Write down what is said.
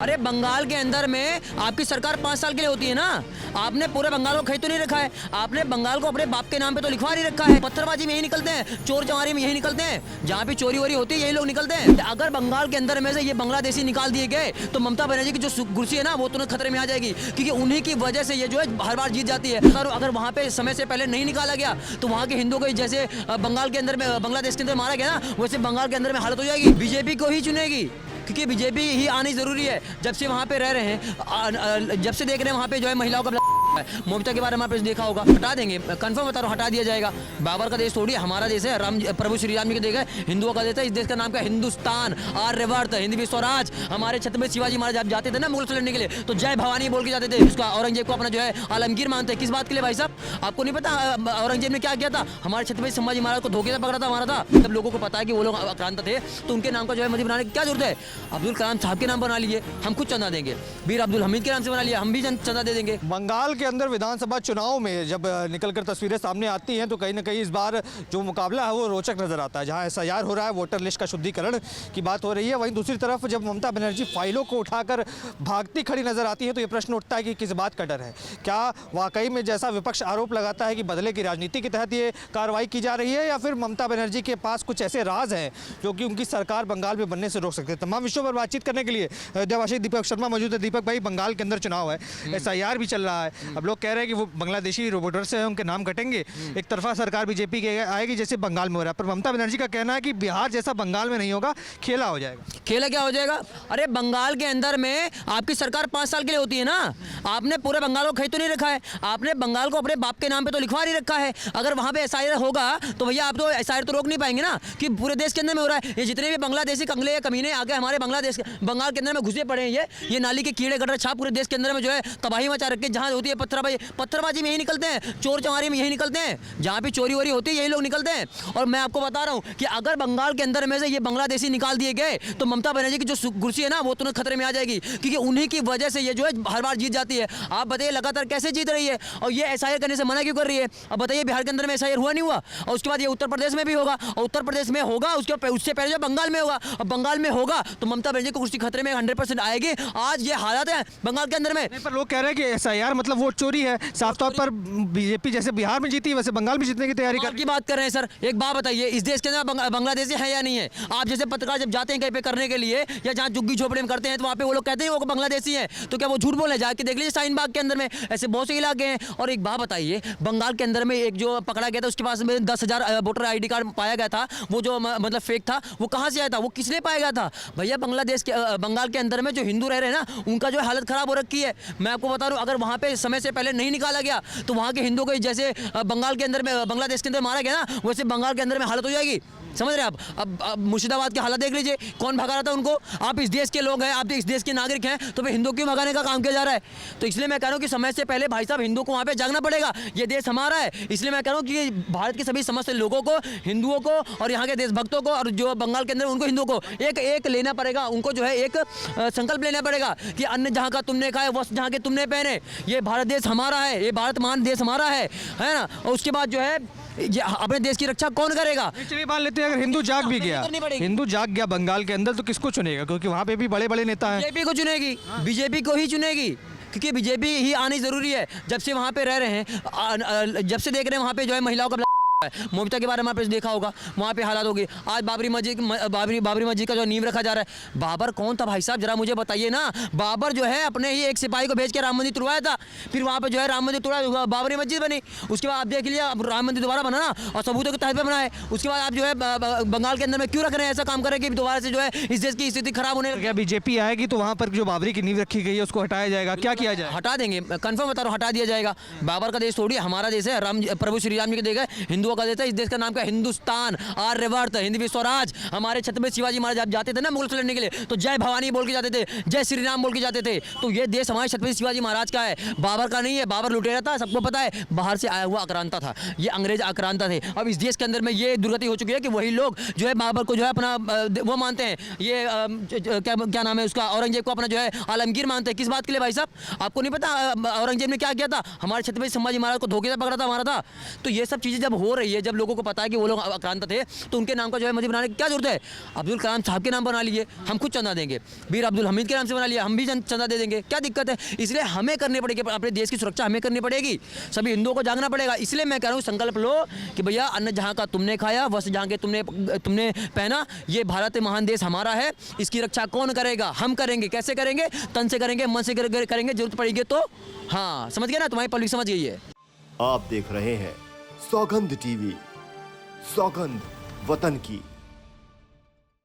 अरे बंगाल के अंदर में आपकी सरकार 5 साल के लिए होती है ना। आपने पूरे बंगाल को खरीद तो नहीं रखा है, आपने बंगाल को अपने बाप के नाम पे तो लिखवा नहीं रखा है। पत्थरबाजी में यही निकलते हैं, चोर चमारी में यही निकलते हैं, जहाँ भी चोरी वोरी होती है यही लोग निकलते हैं। अगर बंगाल के अंदर में से ये बांग्लादेशी निकाल दिए गए तो ममता बनर्जी की जो कुर्सी है ना वो तुरंत खतरे में आ जाएगी, क्योंकि उन्हीं की वजह से ये जो है हर बार जीत जाती है। अगर वहाँ पे समय से पहले नहीं निकाला गया तो वहाँ के हिंदुओं को जैसे बंगाल के अंदर में बांग्लादेश के अंदर मारा गया ना, वैसे बंगाल के अंदर में हालत हो जाएगी। बीजेपी को ही चुनेगी, क्योंकि बीजेपी ही आनी जरूरी है। जब से वहाँ पे रह रहे हैं, जब से देख रहे हैं वहाँ पे जो है महिलाओं का मोबिता के बारे में आपने देखा होगा, हटा देंगे, कंफर्म बता रहा हूँ, हटा दिया जाएगा। बाबर का देश थोड़ी हमारा देश है, राम प्रभु श्री राम जी के देश है, हिंदुओं का देश है। इस देश का नाम क्या? हिंदुस्तान, आर्यवर्त, हिंदी स्वराज। हमारे छत्रपति शिवाजी महाराज आप जाते थे ना मुगल से लड़ने के लिए तो जय भवानी बोल के जाते थे। उसका औरंगजेब को अपना जो है आलमगीर मानते हैं। किस बात के लिए भाई साहब? आपको नहीं पता औरंगजेब ने क्या किया था? हमारे छत्रपति संभाजी महाराज को धोखे से पकड़ा था, मारा था। तब लोगों को पता है कि वो लोग आक्रांत थे, तो उनके नाम का जो है मस्जिद बनाने की क्या जरूरत है? अब्दुल कलाम साहब के नाम बना लिए, हम खुद चंदा देंगे। वीर अब्दुल हमीद के नाम से बना लिया, हम भी चंदा दे देंगे। बंगाल के अंदर विधानसभा चुनाव में जब निकलकर तस्वीरें सामने आती हैं तो कहीं ना कहीं इस बार जो मुकाबला है वो रोचक नजर आता है। जहां एसआईआर हो रहा है, वोटर लिस्ट का शुद्धिकरण की बात हो रही है, वहीं दूसरी तरफ जब ममता बनर्जी फाइलों को उठाकर भागती खड़ी नजर आती है तो ये प्रश्न उठता है कि किस बात का डर है। क्या वाकई में जैसा विपक्ष आरोप लगाता है कि बदले की राजनीति के तहत ये कार्रवाई की जा रही है, या फिर ममता बनर्जी के पास कुछ ऐसे राज हैं जो कि उनकी सरकार बंगाल में बनने से रोक सकते हैं? तमाम विषयों पर बातचीत करने के लिए अयोध्यावासी दीपक शर्मा मौजूद है। दीपक भाई, बंगाल के अंदर चुनाव है, एसआईआर भी चल रहा है, अब लोग कह रहे हैं कि वो बांग्लादेशी वोटर से उनके नाम कटेंगे, एक तरफा सरकार बीजेपी के आएगी जैसे बंगाल में हो रहा है, पर ममता बनर्जी का कहना है कि बिहार जैसा बंगाल में नहीं होगा, खेला हो जाएगा। खेला क्या हो जाएगा? अरे बंगाल के अंदर में आपकी सरकार 5 साल के लिए होती है ना। आपने पूरे बंगाल को खरीद तो नहीं रखा है, आपने बंगाल को अपने बाप के नाम पे तो लिखवा नहीं रखा है। अगर वहाँ पे एसआईआर होगा तो भैया आप तो एसआईआर तो रोक नहीं पाएंगे ना, कि पूरे देश के अंदर में हो रहा है। ये जितने भी बांग्लादेशी कंगले या कमीने आगे हमारे बंगाल के अंदर में घुसे पड़े हैं, ये नाली के कीड़े गटर छाप पूरे देश के अंदर में जो है तबाही मचा रखे। जहाँ होती है पत्थरबाजी में यही निकलते हैं, चोर चमारी में यही निकलते हैं, जहाँ भी चोरी वोरी होती है यही लोग निकलते हैं। और मैं आपको बता रहा हूँ कि अगर बंगाल के अंदर में से ये बांग्लादेशी निकाल दिए गए तो ममता बनर्जी की जो कुर्सी है ना वो तुरंत खतरे में आ जाएगी, क्योंकि उन्हीं की वजह से ये जो है हर बार जीत जाती है। आप बताइए लगातार कैसे जीत रही है, और ये एसआईआर करने से मना क्यों कर रही है? अब बताइए बिहार के अंदर में एसआईआर हुआ नहीं हुआ, और उसके बाद ये उत्तर प्रदेश में भी होगा, और उत्तर प्रदेश में होगा उससे पहले जो बंगाल में होगा, और बंगाल में होगा तो ममता बनर्जी को कुर्सी खतरे में 100% आएगी। आज ये हालत है बंगाल के अंदर में। पर लोग कह रहे हैं कि एसआईआर मतलब वोट चोरी है, साफ तौर पर बीजेपी जैसे बिहार में जीती वैसे बंगाल में जीतने की तैयारी की बात कर रहे हैं। सर एक बात बताइए, इस देश के अंदर बांग्लादेशी है या नहीं है? आप जैसे पत्रकार जब जाते हैं कहीं पे करने के लिए या जहाँ झुग्गी झोपड़ी में करते हैं तो वहाँ पे वो लोग कहते हैं वो बांग्लादेशी हैं, तो क्या वो झूठ बोले? जाके देख लीजिए शाहीन बाग के अंदर में ऐसे बहुत से इलाके हैं। और एक बात बताइए, बंगाल के अंदर में एक जो पकड़ा गया था उसके पास में 10,000 वोटर ID कार्ड पाया गया था, वो जो मतलब फेक था, वो कहाँ से आया था? वो किसने पाया गया था? भैया बंगाल के अंदर में जो हिंदू रह रहे हैं ना उनका जो हालत खराब हो रखी है। मैं आपको बता रहा हूँ, अगर वहाँ पे समय से पहले नहीं निकाला गया तो वहाँ के हिंदुओं को जैसे बंगाल के अंदर में बांग्लादेश के अंदर मारा गया ना, वैसे बंगाल के अंदर में हालत हो जाएगी। समझ रहे हैं आप? अब मुर्शिदाबाद की हालत देख लीजिए, कौन भगा रहा था उनको? आप इस देश के लोग हैं, आप इस देश के नागरिक हैं, तो फिर हिंदुओं क्यों भगाने का काम किया जा रहा है? तो इसलिए मैं कह रहा हूँ कि समय से पहले भाई साहब हिंदुओं को वहाँ पे जागना पड़ेगा। ये देश हमारा है, इसलिए मैं कह रहा हूँ कि भारत के सभी समस्त लोगों को, हिंदुओं को और यहाँ के देशभक्तों को, और जो बंगाल के अंदर उनको हिंदुओं को एक लेना पड़ेगा। उनको जो है एक संकल्प लेना पड़ेगा कि अन्न जहाँ का तुमने खाए, वस्त्र जहाँ के तुमने पहने। ये भारत देश हमारा है, ये भारत महान देश हमारा है ना। और उसके बाद जो है ये अपने देश की रक्षा कौन करेगा? चलिए मान लेते हैं अगर हिंदू जाग भी गया, हिंदू जाग गया बंगाल के अंदर, तो किसको चुनेगा? क्योंकि वहाँ पे भी बड़े बड़े नेता हैं। बीजेपी को चुनेगी, बीजेपी को ही चुनेगी, क्योंकि बीजेपी ही आनी जरूरी है। जब से वहाँ पे रह रहे हैं, जब से देख रहे हैं वहाँ पे जो है महिलाओं का मोबिता के बारे में आपने देखा होगा, वहाँ पे हालात होगी। आज बाबरी मस्जिद का जो नींव रखा जा रहा है, बाबर कौन था भाई साहब? जरा मुझे बताइए ना। बाबर जो है अपने ही एक सिपाही को भेज के राम मंदिर तुड़वाया था, फिर वहाँ पे जो है राम मंदिर तोड़ा, बाबरी मस्जिद बनी। उसके बाद आप देख लीजिए, अब राम मंदिर दोबारा बना ना, और सबूतों के तहत पे बना है। उसके बाद आप जो है बंगाल के अंदर में क्यों रख रहे हैं? ऐसा काम करें कि दोबारा से जो है इस देश की स्थिति खराब होने। क्या बीजेपी आएगी तो वहाँ पर जो बाबरी की नींव रखी गई है उसको हटाया जाएगा? क्या किया जाए? हटा देंगे, कंफर्म बता रहा हूँ, हटा दिया जाएगा। बाबर का देश थोड़ी हमारा देश है, राम प्रभु श्री राम जी के देश है, हिंदुओं का देश है। इस देश का नाम क्या? हिंदुस्तान, आर्यवर्त, हिंदी स्वराज। हमारे छत्रपति शिवाजी महाराज आप जाते थे ना मुगल से लड़ने के लिए तो जय भवानी बोल के जाते थे, जय श्री राम बोल के जाते थे। तो ये देश हमारे छत्रपति शिवाजी महाराज का है, बाबर का नहीं है। बाबर लुटेरा था, सबको पता है, बाहर से आया हुआ आक्रांता था, ये अंग्रेज आक्रांता थे। अब इस देश के अंदर में ये दुर्गति हो चुकी है कि वही लोग जो है बाबर को जो है अपना वो मानते हैं, ये क्या नाम है उसका, औरंगजेब को अपना जो है आलमगीर मानते हैं। किस बात के लिए भाई साहब? आपको नहीं पता औरंगजेब ने क्या किया था? हमारे छत्रपति संभाजी महाराज को धोखे से पकड़ा था, मारा था। तो ये सब चीज़ें जब हो रही है, जब लोगों को पता है कि वो लोग आक्रांत थे, तो उनके नाम का जो है मुझे बनाने की क्या जरूरत है? अब्दुल कलाम साहब के नाम बना लिए, हम खुद चंदा देंगे। बीर अब्दुल हमीद के नाम से बना लिया, हम भी चंदा दे देंगे, क्या दिक्कत है? इसलिए हमें करनी पड़ेगी, अपने देश की सुरक्षा हमें करनी पड़ेगी, सभी हिंदुओं को जागना पड़ेगा। इसलिए मैं कह रहा हूँ, संकल्प लो कि भैया अन्न जहाँ का तुमने खाया, वस्त्र जहाँ के तुमने पहना, ये भारत महान देश हमारा है, इसकी रक्षा कौन करेगा? हम करेंगे। कैसे करेंगे? तन से करेंगे, मन से करेंगे, जरूरत पड़ेगी तो। हाँ, समझ गया ना? तुम्हारी पब्लिक समझ गई है। आप देख रहे हैं सौगंध टीवी, सौगंध वतन की।